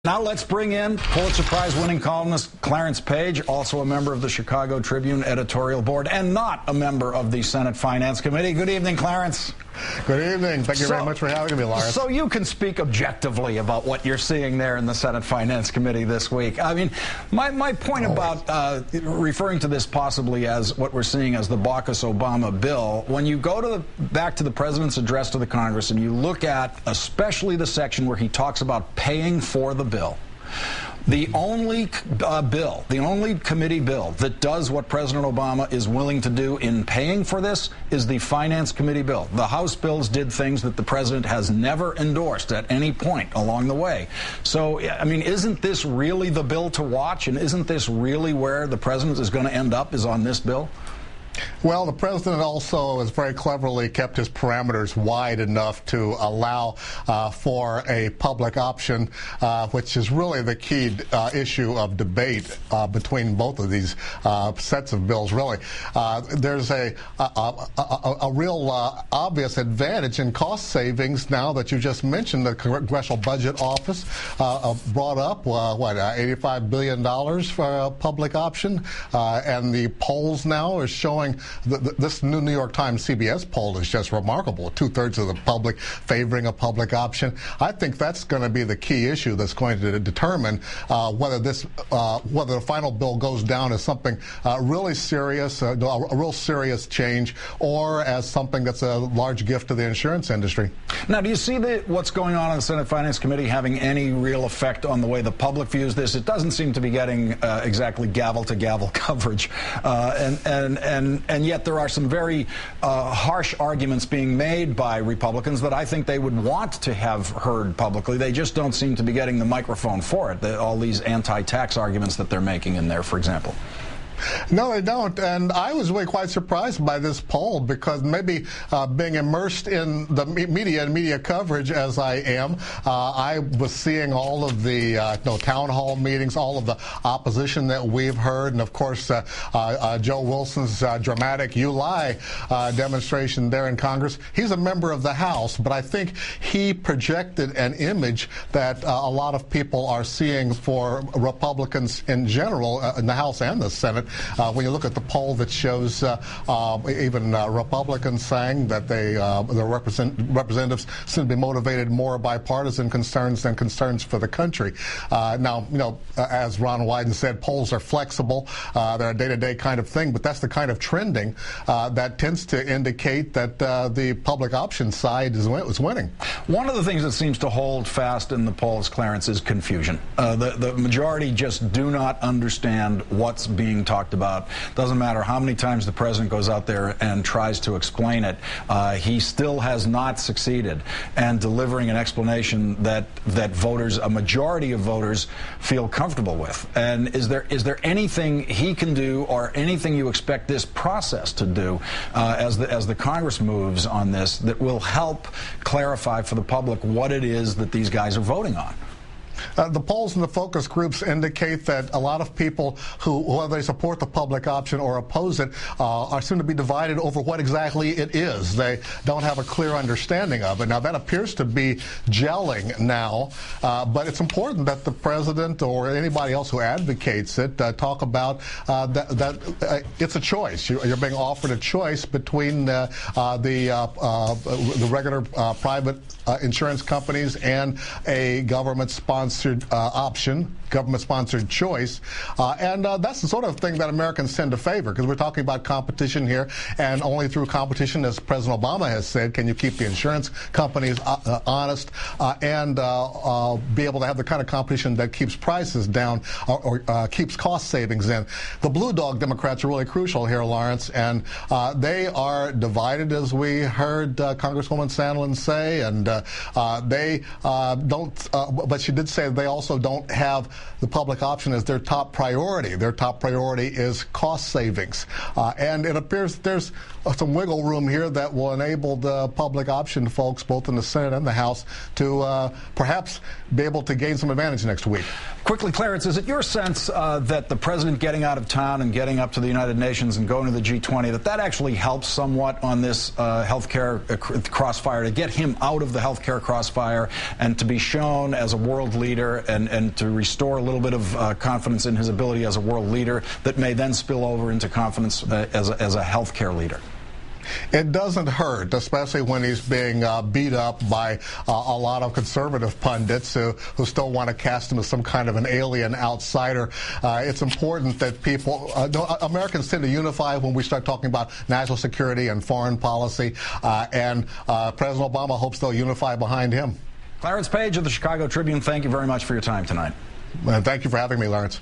Now let's bring in Pulitzer Prize-winning columnist Clarence Page, also a member of the Chicago Tribune editorial board and not a member of the Senate Finance Committee. Good evening, Clarence. Good evening. Thank you very much for having me, Lawrence. So you can speak objectively about what you're seeing there in the Senate Finance Committee this week. I mean, my point about referring to this possibly as what we're seeing as the Baucus-Obama bill, when you go back to the president's address to the Congress and you look at especially the section where he talks about paying for the bill, the only committee bill that does what President Obama is willing to do in paying for this is the Finance Committee bill. The House bills did things that the president has never endorsed at any point along the way. So, I mean, isn't this really the bill to watch, and isn't this really where the president is going to end up, is on this bill? Well, the president also has very cleverly kept his parameters wide enough to allow for a public option, which is really the key issue of debate between both of these sets of bills, really. There's a real obvious advantage in cost savings now that you just mentioned. The Congressional Budget Office brought up, $85 billion for a public option, and the polls now are showing this new New York Times CBS poll is just remarkable. 2/3 of the public favoring a public option. I think that's going to be the key issue that's going to determine whether the final bill goes down as something really serious, a real serious change, or as something that's a large gift to the insurance industry. Now, do you see what's going on in the Senate Finance Committee having any real effect on the way the public views this? It doesn't seem to be getting exactly gavel-to-gavel coverage, and yet there are some very harsh arguments being made by Republicans that I think they would want to have heard publicly. They just don't seem to be getting the microphone for it, all these anti-tax arguments that they're making in there, for example. No, they don't. And I was really quite surprised by this poll because maybe being immersed in the media and media coverage as I am, I was seeing all of the town hall meetings, all of the opposition that we've heard, and of course Joe Wilson's dramatic "You Lie" demonstration there in Congress. He's a member of the House, but I think he projected an image that a lot of people are seeing for Republicans in general in the House and the Senate. When you look at the poll that shows even Republicans saying that the representatives seem to be motivated more by partisan concerns than concerns for the country. Now, as Ron Wyden said, polls are flexible. They're a day-to-day kind of thing, but that's the kind of trending that tends to indicate that the public option side is winning. One of the things that seems to hold fast in the polls, Clarence, is confusion. The majority just do not understand what's being talked about. Doesn't matter how many times the president goes out there and tries to explain it, he still has not succeeded in delivering an explanation that voters, a majority of voters, feel comfortable with. And is there anything he can do, or anything you expect this process to do as the Congress moves on this, that will help clarify for the public what it is that these guys are voting on? The polls and the focus groups indicate that a lot of people who, whether they support the public option or oppose it, are soon to be divided over what exactly it is. They don't have a clear understanding of it. Now, that appears to be gelling now, but it's important that the president or anybody else who advocates it talk about that it's a choice. You're being offered a choice between the regular private insurance companies and a government-sponsored option, government-sponsored choice, and that's the sort of thing that Americans tend to favor, because we're talking about competition here, and only through competition, as President Obama has said, can you keep the insurance companies honest and be able to have the kind of competition that keeps prices down or keeps cost savings in. The Blue Dog Democrats are really crucial here, Lawrence, and they are divided, as we heard Congresswoman Sandlin say, and they don't, but she did say they also don't have the public option as their top priority. Their top priority is cost savings. And it appears there's some wiggle room here that will enable the public option folks, both in the Senate and the House, to perhaps be able to gain some advantage next week. Quickly, Clarence, is it your sense that the president getting out of town and getting up to the United Nations and going to the G20, that actually helps somewhat on this healthcare crossfire, to get him out of the healthcare crossfire and to be shown as a world leader and to restore a little bit of confidence in his ability as a world leader that may then spill over into confidence as a healthcare leader? It doesn't hurt, especially when he's being beat up by a lot of conservative pundits who still want to cast him as some kind of an alien outsider. It's important that people, Americans tend to unify when we start talking about national security and foreign policy, and President Obama hopes they'll unify behind him. Clarence Page of the Chicago Tribune, thank you very much for your time tonight. Thank you for having me, Lawrence.